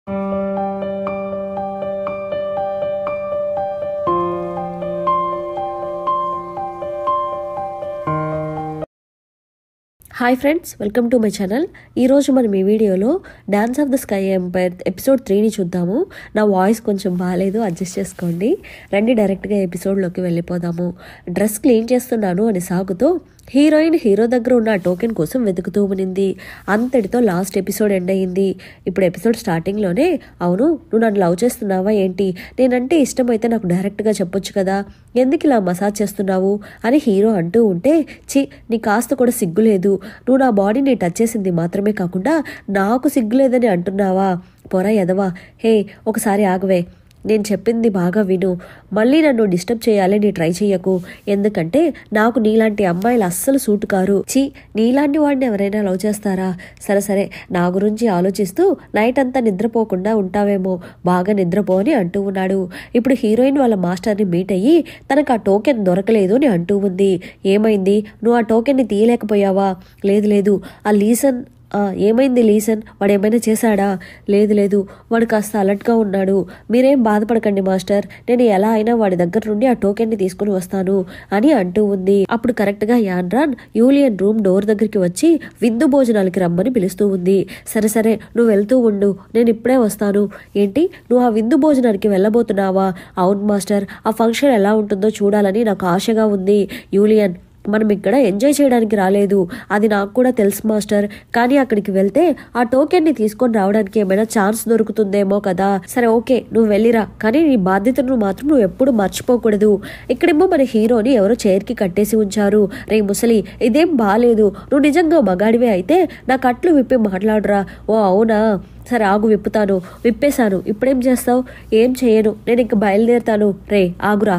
Hi friends, welcome to my channel. ఈరోజు మనం ఈ వీడియోలో dance of the sky empire episode 3ని చూద్దాము. నా వాయిస్ కొంచెం బాగాలేదు, అడ్జస్ట్ చేసుకోండి. రండి డైరెక్ట్గా ఎపిసోడ్లోకి వెళ్ళిపోదాము. డ్రెస్ క్లీన్ చేస్తున్నాను అని సాగుతూ హీరోయిన్ హీరో దగ్గర ఉన్న టోకెన్ కోసం వెతుకుతూ ఉనింది. అంతటితో లాస్ట్ ఎపిసోడ్ ఎండ్ అయ్యింది. ఇప్పుడు ఎపిసోడ్ స్టార్టింగ్లోనే, అవును నువ్వు నన్ను లవ్ చేస్తున్నావా ఏంటి, నేనంటే ఇష్టమైతే నాకు డైరెక్ట్గా చెప్పొచ్చు కదా, ఎందుకు ఇలా మసాజ్ చేస్తున్నావు అని హీరో అంటూ ఉంటే, చి నీ కాస్త కూడా సిగ్గులేదు, నువ్వు నా బాడీని టచ్ చేసింది మాత్రమే కాకుండా నాకు సిగ్గులేదని అంటున్నావా, పొర ఎదవా, హే ఒకసారి ఆగవే, నేను చెప్పింది బాగా విను, మళ్ళీ నన్ను డిస్టర్బ్ చేయాలని ట్రై చెయ్యకు, ఎందుకంటే నాకు నీలాంటి అమ్మాయిలు అస్సలు సూట్ కారు. చి నీలాంటి వాడిని ఎవరైనా లవ్ చేస్తారా, సరే సరే నా గురించి ఆలోచిస్తూ నైట్ అంతా నిద్రపోకుండా ఉంటావేమో, బాగా నిద్రపో అని అంటూ ఉన్నాడు. ఇప్పుడు హీరోయిన్ వాళ్ళ మాస్టర్ని మీట్ అయ్యి తనకు ఆ టోకెన్ దొరకలేదు అని అంటూ ఉంది. ఏమైంది, నువ్వు ఆ టోకెన్ని తీయలేకపోయావా, లేదు లేదు ఆ లీసన్ ఏమైంది లీసన్, వాడు ఏమైనా చేశాడా, లేదు లేదు వాడు కాస్త అలర్ట్గా ఉన్నాడు, మీరేం బాధపడకండి మాస్టర్, నేను ఎలా అయినా వాడి దగ్గర నుండి ఆ టోకెన్ని తీసుకుని వస్తాను అని అంటూ ఉంది. అప్పుడు కరెక్ట్గా యాండ్రాన్ యూలియన్ రూమ్ డోర్ దగ్గరికి వచ్చి విందు భోజనాలకి రమ్మని పిలుస్తూ ఉంది. సరే సరే నువ్వు వెళ్తూ ఉండు, నేను ఇప్పుడే వస్తాను. ఏంటి నువ్వు ఆ విందు భోజనానికి వెళ్ళబోతున్నావా, అవును మాస్టర్, ఆ ఫంక్షన్ ఎలా ఉంటుందో చూడాలని నాకు ఆశగా ఉంది. యూలియన్ మనం ఇక్కడ ఎంజాయ్ చేయడానికి రాలేదు, అది నాకు కూడా తెలుసు మాస్టర్, కానీ అక్కడికి వెళ్తే ఆ టోకెన్ని తీసుకొని రావడానికి ఏమైనా ఛాన్స్ దొరుకుతుందేమో కదా, సరే ఓకే నువ్వు వెళ్ళిరా, కానీ నీ బాధ్యతను మాత్రం నువ్వు ఎప్పుడు మర్చిపోకూడదు. ఇక్కడేమో మన హీరోని ఎవరో చైర్కి కట్టేసి ఉంచారు. రే ముసలి ఇదేం బాలేదు, నువ్వు నిజంగా మగాడివే అయితే నా కట్లు విప్పి మాట్లాడరా. ఓ అవునా, సరే ఆగు విప్పుతాను, విప్పేశాను, ఇప్పుడేం చేస్తావు, ఏం చేయను, నేను ఇంక బయలుదేరుతాను. రే ఆగురా,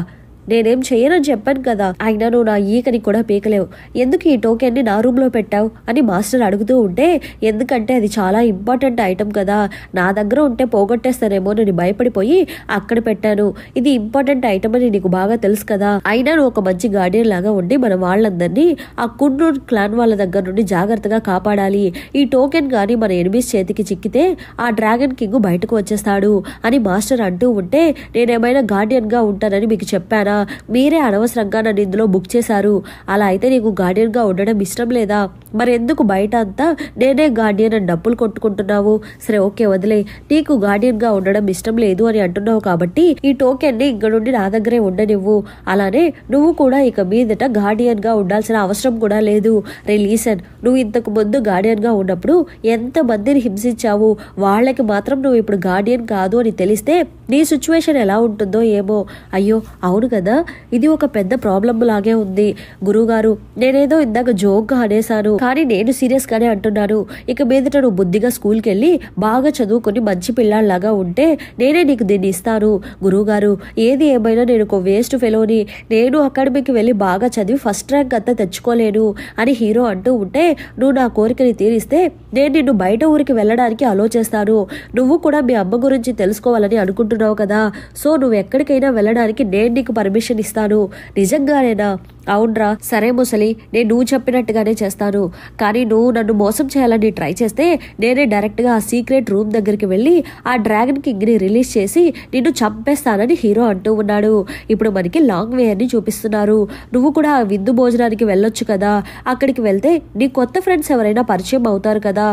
నేనేం చెయ్యనని చెప్పాను కదా, అయినా నువ్వు నా ఈకని కూడా పీకలేవు, ఎందుకు ఈ టోకెన్ని నా రూమ్లో పెట్టావు అని మాస్టర్ అడుగుతూ ఉంటే, ఎందుకంటే అది చాలా ఇంపార్టెంట్ ఐటమ్ కదా, నా దగ్గర ఉంటే పోగొట్టేస్తానేమో నేను భయపడిపోయి అక్కడ పెట్టాను, ఇది ఇంపార్టెంట్ ఐటమ్ అని నీకు బాగా తెలుసు కదా, అయినా నువ్వు ఒక మంచి గార్డియన్ లాగా ఉండి మన వాళ్ళందరినీ ఆ కున్నూర్ క్లాన్ వాళ్ళ దగ్గర నుండి జాగ్రత్తగా కాపాడాలి. ఈ టోకెన్ కానీ మన ఎనిమిస్ చేతికి చిక్కితే ఆ డ్రాగన్ కింగ్ బయటకు వచ్చేస్తాడు అని మాస్టర్ అంటూ ఉంటే, నేనేమైనా గార్డియన్గా ఉంటానని మీకు చెప్పానా, మీరే అనవసరంగా నన్ను ఇందులో బుక్ చేశారు, అలా అయితే నీకు గార్డియన్గా ఉండడం ఇష్టం లేదా, మరి ఎందుకు బయట అంతా నేనే గార్డియన్ అని డబ్బులు కొట్టుకుంటున్నావు, సరే ఓకే వదిలే, నీకు గార్డియన్గా ఉండడం ఇష్టం లేదు అని అంటున్నావు కాబట్టి ఈ టోకెన్ని ఇంక నుండి నా దగ్గరే ఉండనివ్వు, అలానే నువ్వు కూడా ఇక మీదట గార్డియన్గా ఉండాల్సిన అవసరం కూడా లేదు. రే లీసన్, నువ్వు ఇంతకు ముందు గార్డియన్గా ఉన్నప్పుడు ఎంతమందిని హింసించావు, వాళ్ళకి మాత్రం నువ్వు ఇప్పుడు గార్డియన్ కాదు అని తెలిస్తే నీ సిచ్యువేషన్ ఎలా ఉంటుందో ఏమో. అయ్యో అవును కదా, ఇది ఒక పెద్ద ప్రాబ్లం లాగే ఉంది గురువుగారు, నేనేదో ఇందాక జోక్గా అనేసాను, కానీ నేను సీరియస్ గానే అంటున్నాను, ఇక మీదట నువ్వు బుద్ధిగా స్కూల్కి వెళ్ళి బాగా చదువుకుని మంచి పిల్లాడిలాగా ఉంటే నేనే నీకు దీన్ని ఇస్తాను. గురువుగారు ఏది ఏమైనా నేను ఒక వేస్ట్ ఫెలోని, నేను అకాడమీకి వెళ్ళి బాగా చదివి ఫస్ట్ ర్యాంక్ అంతా తెచ్చుకోలేను అని హీరో అంటూ ఉంటే, నువ్వు నా కోరికని తీరిస్తే నేను నిన్ను బయట ఊరికి వెళ్ళడానికి ఆలోచిస్తాను, నువ్వు కూడా మీ అమ్మ గురించి తెలుసుకోవాలని అనుకుంటున్నావు కదా, సో నువ్వు ఎక్కడికైనా వెళ్ళడానికి నేను నీకు పర్మిషన్ ఇస్తాను. నిజంగానేనా, అవునరా, సరే ముసలి నేను నువ్వు చెప్పినట్టుగానే చేస్తాను, కానీ నువ్వు నన్ను మోసం చేయాలని ట్రై చేస్తే నేనే డైరెక్ట్గా ఆ సీక్రెట్ రూమ్ దగ్గరికి వెళ్ళి ఆ డ్రాగన్ కింగ్ని రిలీజ్ చేసి నిన్ను చంపేస్తానని హీరో అంటూ ఉన్నాడు. ఇప్పుడు మనకి లాంగ్ వే అని చూపిస్తున్నారు. నువ్వు కూడా ఆ విందు భోజనానికి వెళ్ళొచ్చు కదా, అక్కడికి వెళ్తే నీ కొత్త ఫ్రెండ్స్ ఎవరైనా పరిచయం అవుతారు కదా,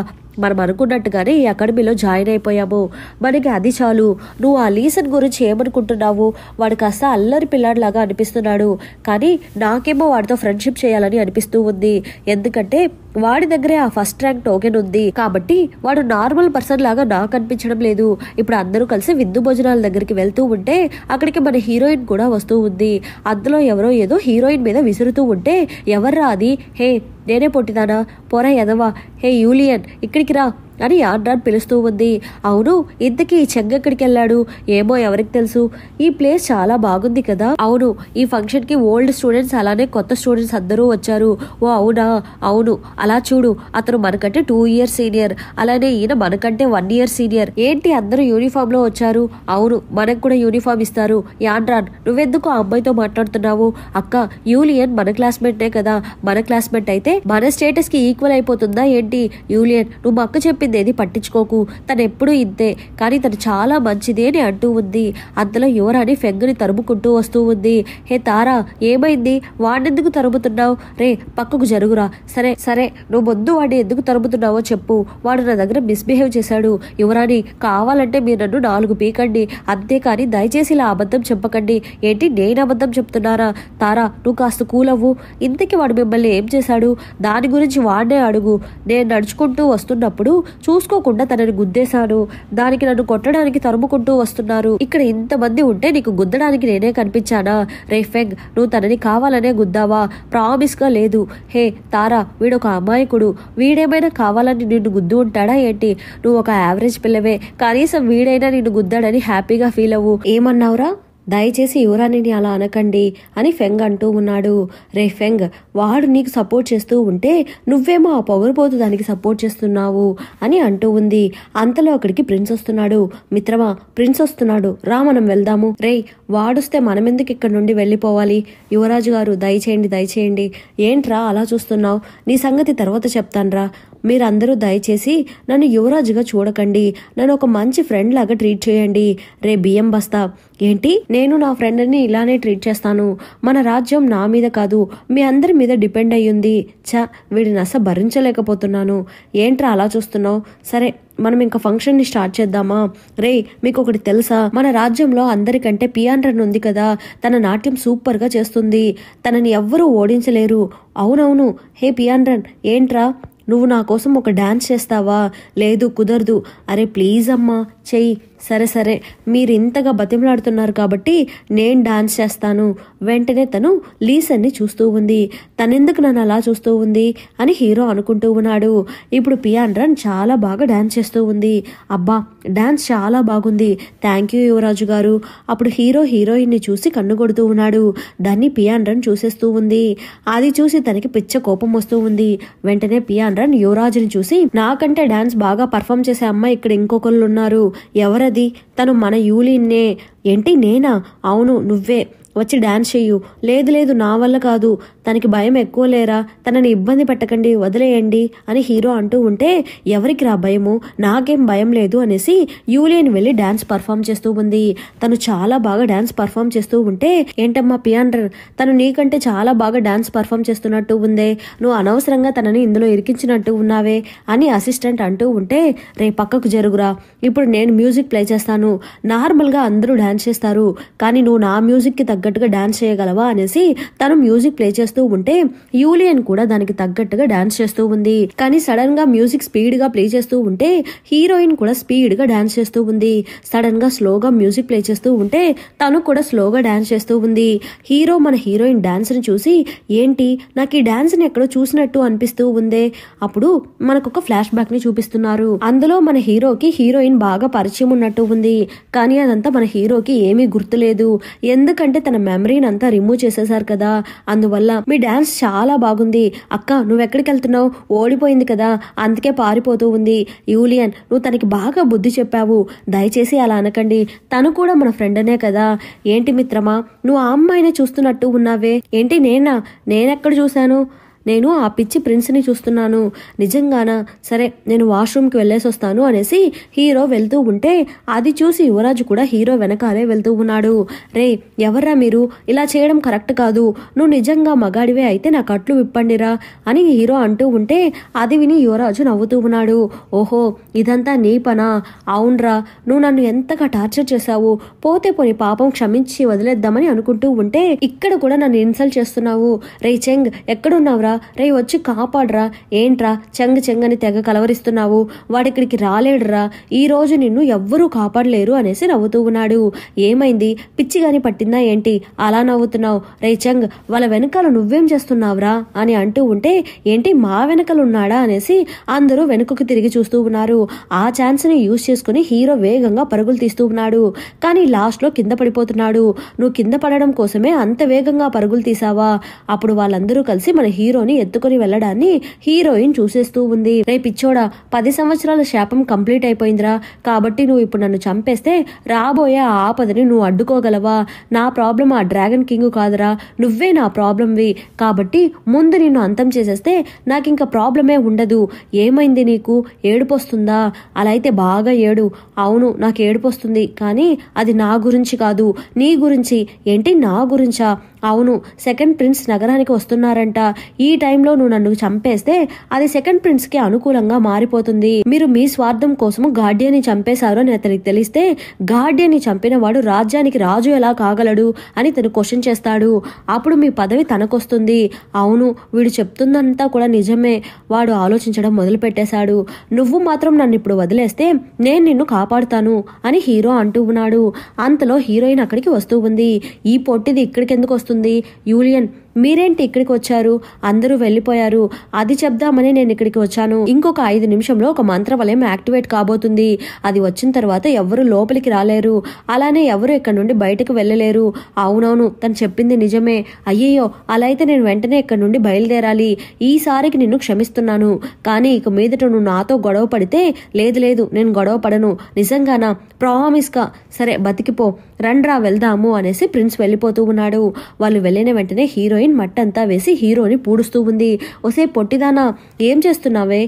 మనం అనుకున్నట్టుగానే ఈ అకాడమీలో జాయిన్ అయిపోయాము, మనకి అది చాలు. నువ్వు ఆ లీసన్ గురించి ఏమనుకుంటున్నావు, వాడు కాస్త అల్లరి పిల్లాడిలాగా అనిపిస్తున్నాడు, కానీ నాకేమో వాడితో ఫ్రెండ్షిప్ చేయాలని అనిపిస్తూ ఉంది, ఎందుకంటే వాడి దగ్గరే ఆ ఫస్ట్ ర్యాంక్ టోకెన్ ఉంది కాబట్టి వాడు నార్మల్ పర్సన్ లాగా నాకు అనిపించడం లేదు. ఇప్పుడు అందరూ కలిసి విందు భోజనాల దగ్గరికి వెళ్తూ ఉంటే అక్కడికి మన హీరోయిన్ కూడా వస్తూ ఉంది. అందులో ఎవరో ఏదో హీరోయిన్ మీద విసురుతూ ఉంటే, ఎవర్రా అది, హే నేనే పొట్టిదానా, పొర ఎదవా, హే యూలియన్ ఇక్కడికి రా అని యాండ్రాన్ పిలుస్తూ ఉంది. అవును ఇంతకీ ఈ చెంగ ఎక్కడికి వెళ్ళాడు ఏమో ఎవరికి తెలుసు, ఈ ప్లేస్ చాలా బాగుంది కదా, అవును ఈ ఫంక్షన్ కి ఓల్డ్ స్టూడెంట్స్ అలానే కొత్త స్టూడెంట్స్ అందరూ వచ్చారు, ఓ అవునా, అవును అలా చూడు అతను మనకంటే 2 years సీనియర్, అలానే ఈయన మనకంటే 1 year సీనియర్, ఏంటి అందరూ యూనిఫామ్ లో వచ్చారు, అవును మనకు కూడా యూనిఫామ్ ఇస్తారు. యాండ్రాన్ నువ్వెందుకు ఆ అమ్మాయితో మాట్లాడుతున్నావు, అక్క యూలియన్ మన క్లాస్మేటే కదా, మన క్లాస్మేట్ అయితే మన స్టేటస్ కి ఈక్వల్ అయిపోతుందా ఏంటి, యూలియన్ నువ్వు మా అక్క చెప్పింది చెప్పింది ఏది పట్టించుకోకు, తను ఎప్పుడూ ఇంతే, కానీ తను చాలా మంచిది అని అంటూ ఉంది. అంతలో యువరాణి ఫెంగ్ని తరుముకుంటూ వస్తూ ఉంది. హే తారా, ఏమైంది? వాడినెందుకు తరుముతున్నావు? రే పక్కకు జరుగురా. సరే సరే, నువ్వు ముందు వాడిని ఎందుకు తరుముతున్నావో చెప్పు. వాడు నా దగ్గర మిస్బిహేవ్ చేశాడు. యువరాణి, కావాలంటే మీరు నన్ను 4 పీకండి, అంతేకాని దయచేసి ఇలా అబద్ధం చెప్పకండి. ఏంటి నేను అబద్ధం చెప్తున్నారా? తారా, నువ్వు కాస్త కూలవ్వు. ఇంతకీ వాడు మిమ్మల్ని ఏం చేశాడు? దాని గురించి వాడే అడుగు. నేను నడుచుకుంటూ వస్తున్నప్పుడు చూసుకోకుండా తనని గుద్దేశాను. దానికి నన్ను కొట్టడానికి తరుముకుంటూ వస్తున్నారు. ఇక్కడ ఇంతమంది ఉంటే నీకు గుద్దడానికి నేనే కనిపించానా? రే ఫెంగ్, నువ్వు తనని కావాలనే గుద్దావా? ప్రామిస్ గా లేదు. హే తారా, వీడొక అమాయకుడు. వీడేమైనా కావాలని నిన్ను గుద్దు ఉంటాడా ఏంటి? నువ్వు ఒక యావరేజ్ పిల్లవే, కనీసం వీడైనా నిన్ను గుద్దాడని హ్యాపీగా ఫీల్ అవ్వు. ఏమన్నావురా? దయచేసి యువరాణిని అలా అనకండి అని ఫెంగ్ అంటూ ఉన్నాడు. రే ఫెంగ్, వాడు నీకు సపోర్ట్ చేస్తూ ఉంటే నువ్వేమో ఆ పొగరుపోతు దానికి సపోర్ట్ చేస్తున్నావు అని అంటూ ఉంది. అంతలో అక్కడికి ప్రిన్స్ వస్తున్నాడు. మిత్రమా, ప్రిన్స్ వస్తున్నాడు, రా మనం వెళ్దాము. రే వాడుస్తే మనమెందుకు ఇక్కడ నుండి వెళ్ళిపోవాలి? యువరాజు గారు దయచేయండి దయచేయండి. ఏంట్రా అలా చూస్తున్నావు? నీ సంగతి తర్వాత చెప్తాన్రా. మీరందరూ దయచేసి నన్ను యువరాజుగా చూడకండి, నన్ను ఒక మంచి ఫ్రెండ్ లాగా ట్రీట్ చేయండి. రే బియ్యం బస్తా, ఏంటి నేను నా ఫ్రెండ్ని ఇలానే ట్రీట్ చేస్తాను? మన రాజ్యం నా మీద కాదు మీ అందరి మీద డిపెండ్ అయ్యింది. వీడిని అసలు భరించలేకపోతున్నాను. ఏంట్రా అలా చూస్తున్నావు? సరే మనం ఇంకా ఫంక్షన్ని స్టార్ట్ చేద్దామా? రే మీకు ఒకటి తెలుసా? మన రాజ్యంలో అందరికంటే పియాన్రన్ ఉంది కదా, తన నాట్యం సూపర్గా చేస్తుంది. తనని ఎవ్వరూ ఓడించలేరు. అవునవును. హే పియాన్రన్, ఏంట్రా నువ్వు నా కోసం ఒక డాన్స్ చేస్తావా? లేదు కుదరదు. అరే ప్లీజ్ అమ్మా చెయ్యి. సరే సరే, మీరు ఇంతగా బతిమలాడుతున్నారు కాబట్టి నేను డాన్స్ చేస్తాను. వెంటనే తను లీసన్ని చూస్తూ ఉంది. తనెందుకు నన్ను అలా చూస్తూ ఉంది అని హీరో అనుకుంటూ ఉన్నాడు. ఇప్పుడు పియాన్రన్ చాలా బాగా డాన్స్ చేస్తూ ఉంది. అబ్బా డాన్స్ చాలా బాగుంది, థ్యాంక్ యూ యువరాజు గారు. అప్పుడు హీరో హీరోయిన్ని చూసి కన్ను కొడుతూ ఉన్నాడు. దాన్ని పియాన్రన్ చూసేస్తూ ఉంది. అది చూసి తనకి పిచ్చ కోపం వస్తూ ఉంది. వెంటనే పియాన్రన్ యువరాజుని చూసి, నాకంటే డాన్స్ బాగా పర్ఫామ్ చేసే అమ్మాయి ఇక్కడ ఇంకొకళ్ళు ఉన్నారు. ఎవరది? తను మన యూలిన్నే. ఏంటి నేనా? అవును నువ్వే. వచ్చి డాన్స్ చెయ్యు. లేదు లేదు నా వల్ల కాదు, తనకి భయం ఎక్కువ లేరా, తనని ఇబ్బంది పెట్టకండి, వదిలేయండి అని హీరో అంటూ ఉంటే, ఎవరికి రా భయము? నాకేం భయం లేదు అనేసి యూలియన్ వెళ్ళి డాన్స్ పర్ఫామ్ చేస్తూ ఉంది. తను చాలా బాగా డాన్స్ పర్ఫామ్ చేస్తూ ఉంటే, ఏంటమ్మా పియాన్రన్, తను నీకంటే చాలా బాగా డాన్స్ పర్ఫామ్ చేస్తున్నట్టు ఉందే, నువ్వు అనవసరంగా తనని ఇందులో ఇరికించినట్టు ఉన్నావే అని అసిస్టెంట్ అంటూ ఉంటే, రే పక్కకు జరుగురా, ఇప్పుడు నేను మ్యూజిక్ ప్లే చేస్తాను. నార్మల్గా అందరూ డాన్స్ చేస్తారు, కానీ నువ్వు నా మ్యూజిక్కి తగ్గట్టుగా డాన్స్ చేయగలవా అనేసి తను మ్యూజిక్ ప్లే చేస్తూ ఉంటే, యూలియన్ కూడా దానికి తగ్గట్టుగా డాన్స్ చేస్తూ ఉంది. కానీ సడన్ గా మ్యూజిక్ స్పీడ్ గా ప్లే చేస్తూ ఉంటే హీరోయిన్ కూడా స్పీడ్ గా డాన్స్ చేస్తూ ఉంది. సడన్ గా స్లోగా మ్యూజిక్ ప్లే చేస్తూ ఉంటే తను కూడా స్లోగా డాన్స్ చేస్తూ ఉంది. హీరో మన హీరోయిన్ డాన్స్ ని చూసి, ఏంటి నాకు ఈ డాన్స్ ని ఎక్కడో చూసినట్టు అనిపిస్తూ ఉందే. అప్పుడు మనకొక ఫ్లాష్ బ్యాక్ ని చూపిస్తున్నారు. అందులో మన హీరోకి హీరోయిన్ బాగా పరిచయం ఉన్నట్టు ఉంది. కానీ అదంతా మన హీరోకి ఏమీ గుర్తులేదు, ఎందుకంటే తన మెమరీని అంతా రిమూవ్ చేసేసారు కదా. అందువల్ల మీ డాన్స్ చాలా బాగుంది అక్క, నువ్వెక్కడికి వెళ్తున్నావు? ఓడిపోయింది కదా అందుకే పారిపోతూ ఉంది. యూలియన్, నువ్వు తనకి బాగా బుద్ధి చెప్పావు, దయచేసి అలా అనకండి, తను కూడా మన ఫ్రెండ్ అనే కదా. ఏంటి మిత్రమా, నువ్వు ఆ అమ్మాయిని చూస్తున్నట్టు ఉన్నావే? ఏంటి నేనెక్కడ చూశాను? నేను ఆ పిచ్చి ప్రిన్స్ని చూస్తున్నాను. నిజంగానా? సరే నేను వాష్రూమ్కి వెళ్ళేసి వస్తాను అనేసి హీరో వెళ్తూ ఉంటే అది చూసి యువరాజు కూడా హీరో వెనకాలే వెళ్తూ ఉన్నాడు. రే ఎవర్రా మీరు, ఇలా చేయడం కరెక్ట్ కాదు, నువ్వు నిజంగా మగాడివే అయితే నా కట్లు విప్పండిరా అని హీరో అంటూ ఉంటే అది విని యువరాజు నవ్వుతూ ఉన్నాడు. ఓహో ఇదంతా నీ పనా? అవునరా, నువ్వు నన్ను ఎంతగా టార్చర్ చేశావు, పోతే పోని పాపం క్షమించి వదిలేద్దామని అనుకుంటూ ఉంటే ఇక్కడ కూడా నన్ను ఇన్సల్ట్ చేస్తున్నావు. రే చెంగ్ ఎక్కడున్నావురా? రే వచ్చి కాపాడరా. ఏంట్రా చెంగ్ అని తెగ కలవరిస్తున్నావు? వాడిక్కడికి రాలేడురా, ఈ రోజు నిన్ను ఎవ్వరూ కాపాడలేరు అనేసి నవ్వుతూ ఉన్నాడు. ఏమైంది, పిచ్చిగాని పట్టిందా ఏంటి అలా నవ్వుతున్నావు? రే చెంగ్, వాళ్ళ వెనకాల నువ్వేం చేస్తున్నావురా అని అంటూ ఉంటే, ఏంటి మా వెనకాల ఉన్నాడా అనేసి అందరూ వెనుకకు తిరిగి చూస్తూ ఉన్నారు. ఆ ఛాన్స్ ని యూజ్ చేసుకుని హీరో వేగంగా పరుగులు తీస్తూ ఉన్నాడు. కానీ లాస్ట్ లో కింద పడిపోతున్నాడు. నువ్వు కింద పడడం కోసమే అంత వేగంగా పరుగులు తీసావా? అప్పుడు వాళ్ళందరూ కలిసి మన హీరో హీరోని ఎత్తుకొని వెళ్లడాన్ని హీరోయిన్ చూసేస్తూ ఉంది. రే పిచ్చోడా, 10 సంవత్సరాల శాపం కంప్లీట్ అయిపోయిందిరా. కాబట్టి నువ్వు ఇప్పుడు నన్ను చంపేస్తే రాబోయే ఆ ఆపదని నువ్వు అడ్డుకోగలవా? నా ప్రాబ్లం ఆ డ్రాగన్ కింగ్ కాదురా, నువ్వే నా ప్రాబ్లంవి. కాబట్టి ముందు నిన్ను అంతం చేసేస్తే నాకింక ప్రాబ్లమే ఉండదు. ఏమైంది నీకు? ఏడుపొస్తుందా? అలా అయితే బాగా ఏడు. అవును, నాకు ఏడుపొస్తుంది, కానీ అది నా గురించి కాదు, నీ గురించి. ఏంటి నా గురించా? అవును, సెకండ్ ప్రిన్స్ నగరానికి వస్తున్నారంట. ఈ టైంలో నువ్వు నన్ను చంపేస్తే అది సెకండ్ ప్రిన్స్ కి అనుకూలంగా మారిపోతుంది. మీరు మీ స్వార్థం కోసం గార్డియన్ ని చంపేశారు అని అతనికి తెలిస్తే గార్డియన్ ని చంపిన వాడు రాజ్యానికి రాజు ఎలా కాగలడు అని తను క్వశ్చన్ చేస్తాడు. అప్పుడు మీ పదవి తనకొస్తుంది. అవును, వీడు చెప్తుందంతా కూడా నిజమే. వాడు ఆలోచించడం మొదలు పెట్టేశాడు. నువ్వు మాత్రం నన్ను ఇప్పుడు వదిలేస్తే నేను నిన్ను కాపాడుతాను అని హీరో అంటూ ఉన్నాడు. అంతలో హీరోయిన్ అక్కడికి వస్తూ ఉంది. ఈ పొట్టిది ఇక్కడికి ఎందుకు వస్తుంది? యూలియన్, మీరేంటి ఇక్కడికి వచ్చారు? అందరూ వెళ్ళిపోయారు. అది చెప్దామని నేను ఇక్కడికి వచ్చాను. ఇంకొక 5 నిమిషంలో ఒక మంత్రవలయం యాక్టివేట్ కాబోతుంది. అది వచ్చిన తర్వాత ఎవరు లోపలికి రాలేరు, అలానే ఎవరు ఇక్కడ నుండి బయటకు వెళ్ళలేరు. అవునవును, తను చెప్పింది నిజమే. అయ్యయ్యో, అలా అయితే నేను వెంటనే ఇక్కడ నుండి బయలుదేరాలి. ఈసారికి నిన్ను క్షమిస్తున్నాను, కానీ ఇక మీదట నువ్వు నాతో గొడవ పడితే లేదు నేను గొడవ పడను. నిజంగానా? ప్రామిస్గా? సరే బతికిపో, రండ్రా వెళ్దాము అనేసి ప్రిన్స్ వెళ్ళిపోతూ ఉన్నాడు. వాళ్ళు వెళ్ళిన వెంటనే హీరోయిన్ మట్టంతా వేసి హీరోని పూడుస్తూ ఉంది. ఒసే పొట్టిదానా, ఏం చేస్తున్నావే?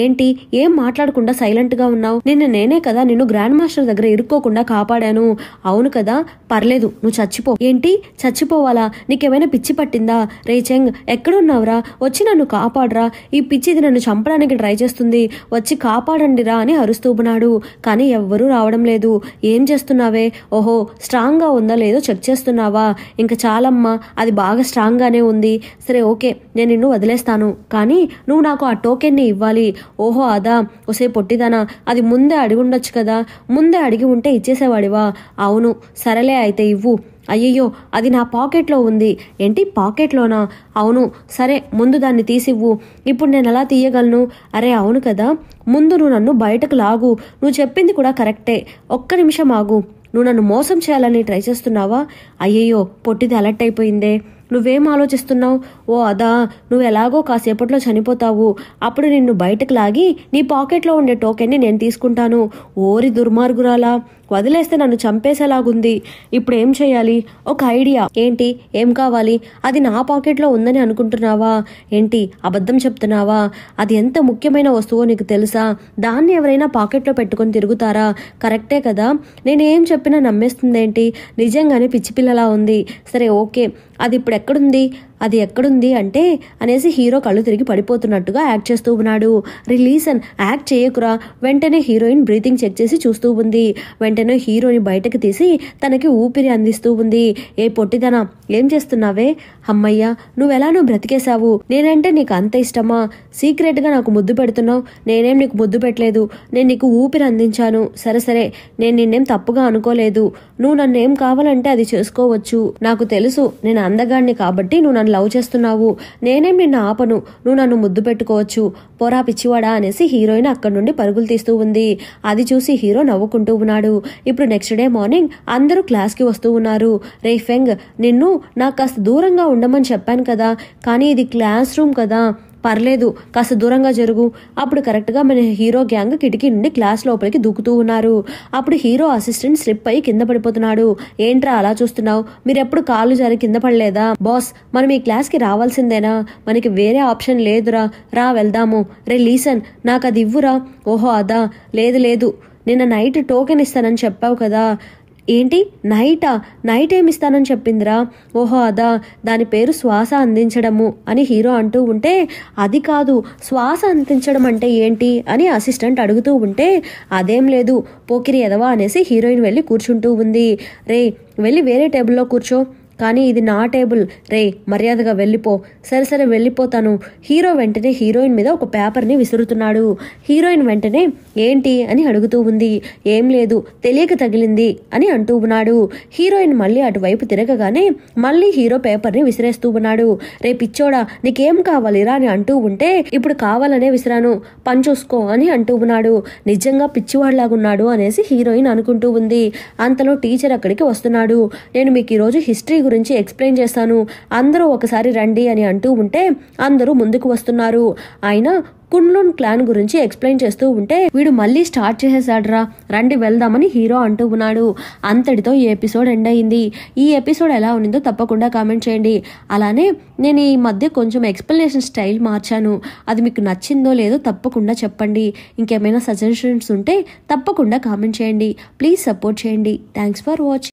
ఏంటి ఏం మాట్లాడకుండా సైలెంట్ గా ఉన్నావు? నేనే కదా నిన్ను గ్రాండ్ మాస్టర్ దగ్గర ఇరుక్కోకుండా కాపాడాను. అవును కదా, పర్లేదు, నువ్వు చచ్చిపో. ఏంటి చచ్చిపోవాలా? నీకేమైనా పిచ్చి పట్టిందా? రే చెంగ్, ఎక్కడున్నావురా? వచ్చి నన్ను కాపాడరా. ఈ పిచ్చిది నన్ను చంపడానికి ట్రై చేస్తుంది, వచ్చి కాపాడండిరా అని అరుస్తూ ఉన్నాడు. కానీ ఎవ్వరూ రావడం లేదు. ఏం చేస్తున్నావే? ఓహో, స్ట్రాంగ్ గా ఉందా లేదో చెక్ చేస్తున్నావా? ఇంకా చాలమ్మా, అది బాగా స్ట్రాంగ్ గానే ఉంది. సరే ఓకే, నేను నిన్ను వదిలేస్తాను, కానీ నువ్వు నాకు ఆ టోకెన్ ని ఇవ్వాలి. ఓహో అదా? ఒసే పొట్టిదానా, అది ముందే అడిగి ఉండొచ్చు కదా. ముందే అడిగి ఉంటే ఇచ్చేసేవాడివా? అవును, సరేలే అయితే ఇవ్వు. అయ్యయ్యో, అది నా పాకెట్లో ఉంది. ఏంటి పాకెట్లోనా? అవును, సరే ముందు దాన్ని తీసివ్వు. ఇప్పుడు నేను ఎలా తీయగలను? అరే అవును కదా, ముందు నువ్వు నన్ను బయటకు లాగు. నువ్వు చెప్పింది కూడా కరెక్టే. ఒక్క నిమిషం ఆగు. నువ్వు నన్ను మోసం చేయాలని ట్రై చేస్తున్నావా? అయ్యయ్యో, పొట్టిది అలర్ట్ అయిపోయిందే. నువ్వేం ఆలోచిస్తున్నావు? ఓ అదా, నువ్వు ఎలాగో కాసేపట్లో చనిపోతావు. అప్పుడు నిన్ను బయటకు లాగి నీ పాకెట్లో ఉండే టోకెన్ని నేను తీసుకుంటాను. ఓరి దుర్మార్గురాలా, వదిలేస్తే నన్ను చంపేసేలాగుంది. ఇప్పుడు ఏం చేయాలి? ఒక ఐడియా. ఏంటి? ఏం కావాలి? అది నా పాకెట్లో ఉందని అనుకుంటున్నావా? ఏంటి అబద్ధం చెప్తున్నావా? అది ఎంత ముఖ్యమైన వస్తువో నీకు తెలుసా? దాన్ని ఎవరైనా పాకెట్లో పెట్టుకొని తిరుగుతారా? కరెక్టే కదా. నేనేం చెప్పినా నమ్మేస్తుందేంటి? నిజంగానే పిచ్చిపిల్లలా ఉంది. సరే ఓకే, అది ఇప్పుడు ఎక్కడుంది? అది ఎక్కడుంది అంటే అనేసి హీరో కళ్ళు తిరిగి పడిపోతున్నట్టుగా యాక్ట్ చేస్తూ ఉన్నాడు. రిలీజన్, యాక్ట్ చేయకురా. వెంటనే హీరోయిన్ బ్రీతింగ్ చెక్ చేసి చూస్తూ ఉంది. వెంటనే హీరోని బయటకు తీసి తనకి ఊపిరి అందిస్తూ ఉంది. ఏ పొట్టిదనా, ఏం చేస్తున్నావే? అమ్మయ్యా, నువ్వు బ్రతికేశావు. నేనంటే నీకు అంత ఇష్టమా? సీక్రెట్ గా నాకు ముద్దు పెడుతున్నావు. నేనేం నీకు ముద్దు పెట్టలేదు, నేను నీకు ఊపిరి అందించాను. సరే, నేను నిన్నేం తప్పుగా అనుకోలేదు. నువ్వు నన్నేం కావాలంటే అది చేసుకోవచ్చు. నాకు తెలుసు నేను అందగాడిని కాబట్టి నువ్వు నన్ను లవ్ చేస్తున్నావు. నేనేం నిన్ను ఆపను, నువ్వు నన్ను ముద్దు పెట్టుకోవచ్చు. పోరా పిచ్చివాడా అనేసి హీరోయిన్ అక్కడి నుండి పరుగులు తీస్తూ ఉంది. అది చూసి హీరో నవ్వుకుంటూ ఉన్నాడు. ఇప్పుడు నెక్స్ట్ డే మార్నింగ్ అందరూ క్లాస్ కి వస్తూ ఉన్నారు. రే ఫెంగ్, నిన్ను నాకు కాస్త దూరంగా ఉండమని చెప్పాను కదా, కానీ ఇది క్లాస్ రూమ్ కదా. పర్లేదు, కాస్త దూరంగా జరుగు. అప్పుడు కరెక్ట్గా మన హీరో గ్యాంగ్ కిటికీ నుండి క్లాస్ లోపలికి దూకుతూ ఉన్నారు. అప్పుడు హీరో అసిస్టెంట్ స్లిప్ అయి కింద పడిపోతున్నాడు. ఏంట్రా అలా చూస్తున్నావు? మీరెప్పుడు కాళ్ళు జారి కింద పడలేదా? బాస్, మనం ఈ క్లాస్కి రావాల్సిందేనా? మనకి వేరే ఆప్షన్ లేదురా, రా వెళ్దాము. రే లీసన్, నాకు అది ఇవ్వురా. ఓహో అదా, లేదు, నిన్న నైట్ టోకెన్ ఇస్తానని చెప్పావు కదా. ఏంటి నైటా? నైట్ ఏమిస్తానని చెప్పిందిరా? ఓహో అదా, దాని పేరు శ్వాస అందించడము అని హీరో అంటూ ఉంటే, అది కాదు, శ్వాస అందించడం అంటే ఏంటి అని అసిస్టెంట్ అడుగుతూ ఉంటే, అదేం లేదు పోకిరి ఎదవా అనేసి హీరోయిన్ వెళ్ళి కూర్చుంటూ ఉంది. రే వెళ్ళి వేరే టేబుల్లో కూర్చో. కానీ ఇది నా టేబుల్. రే మర్యాదగా వెళ్ళిపో. సరే వెళ్ళిపోతాను. హీరో వెంటనే హీరోయిన్ మీద ఒక పేపర్ని విసురుతున్నాడు. హీరోయిన్ వెంటనే ఏంటి అని అడుగుతూ ఉంది. ఏం లేదు, తెలియక తగిలింది అని అంటూ ఉన్నాడు. హీరోయిన్ మళ్ళీ అటువైపు తిరగగానే మళ్ళీ హీరో పేపర్ని విసిరేస్తూ ఉన్నాడు. రే పిచ్చోడా, నీకేం కావాలిరా అని అంటూ ఉంటే, ఇప్పుడు కావాలనే విసిరాను, పని చూసుకో అని అంటూ ఉన్నాడు. నిజంగా పిచ్చివాళ్లాగున్నాడు అనేసి హీరోయిన్ అనుకుంటూ ఉంది. అంతలో టీచర్ అక్కడికి వస్తున్నాడు. నేను మీకు ఈరోజు హిస్టరీ గురించి ఎక్స్ప్లెయిన్ చేస్తాను, అందరూ ఒకసారి రండి అని అంటూ ఉంటే అందరూ ముందుకు వస్తున్నారు. ఆయన కున్లున్ క్లాన్ గురించి ఎక్స్ప్లెయిన్ చేస్తూ ఉంటే వీడు మళ్ళీ స్టార్ట్ చేసేసాడ్రా, రండి వెళ్దామని హీరో అంటూ ఉన్నాడు. అంతటితో ఈ ఎపిసోడ్ ఎండ్ అయింది. ఈ ఎపిసోడ్ ఎలా ఉండిందో తప్పకుండా కామెంట్ చేయండి. అలానే నేను ఈ మధ్య కొంచెం ఎక్స్ప్లెనేషన్ స్టైల్ మార్చాను, అది మీకు నచ్చిందో లేదో తప్పకుండా చెప్పండి. ఇంకేమైనా సజెషన్స్ ఉంటే తప్పకుండా కామెంట్ చేయండి. ప్లీజ్ సపోర్ట్ చేయండి. Thanks for watching.